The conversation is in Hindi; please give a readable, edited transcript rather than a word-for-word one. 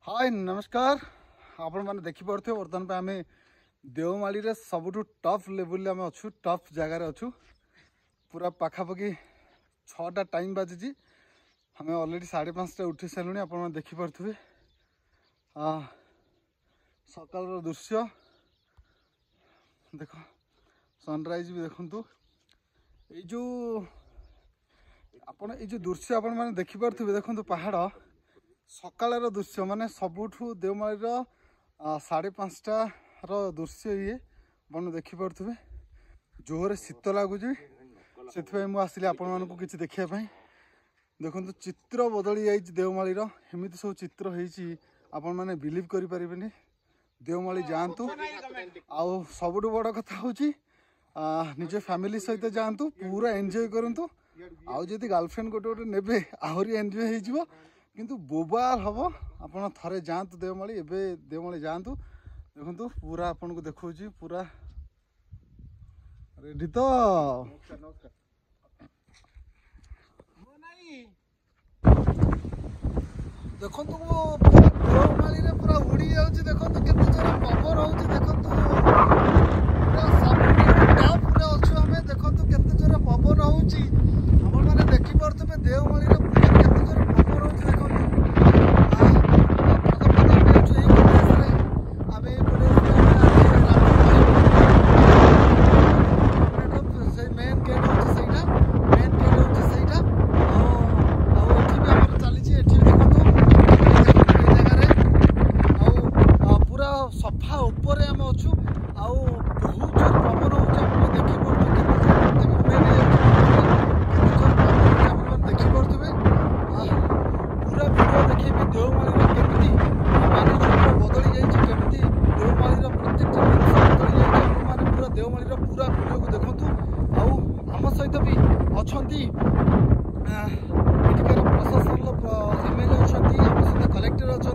हाय नमस्कार आपण मैंने देखिपे बर्तमान पे आम देवमाली रे सबुठ टफ लेवल आम अच्छु टफ जगार अच्छु पूरा पाखापाखि 6टा टाइम बाजी आम अलरेडी 5:30 उठी सारे आप देखिपे सकाल दृश्य देख सनराइज भी देखु यो आपण जो दृश्य आपण मैंने देखिपे देखु पहाड़ सकाल दृश्य माने सबुठू देवमाली 5:30 दृश्य ये बन देखिपे जोर शीत लगुच से मुझे आपण मानक किसी देखापी देखो चित्र बदली जाइए देवमाली एमती सब चित्र होपण मैंने बिलीव करें देवमाली जातु आउ सबुठ बड़ कथा हूँ निज फैमिली सहित जातु पूरा एंजॉय करूँ आउ जदि गर्लफ्रेंड गोटे गोटे ने आहरी एंजॉय हो किंतु बोबाल हम आपड़ थे जातु देवमाली एवं देवमाली जातु देखु पूरा आपन को देखा पूरा रेडी तो देखो देवमाली पूरा उड़ी जाऊँगी देखो केते जोर पवन होउची देखो पूरा सब पूरा अच्छु आम देखो केते जोर पवन होउची आपण माने देखि परतबे देवमाली पूरा केते जोर पवन होउची देखो सफा ऊपर आम अच्छु आउ बहुत जोर पवन हो देखिपे पूरा भिडियो देखिए देवमाली केमी मानचित्र बदली जामी देवमाली प्रत्येक जिन बदली जाए पूरा देवमाली पूरा भिडियो को देखु आम सहित भी अच्छा प्रशासन एमएलए अच्छा आम सहित कलेक्टर अच्छा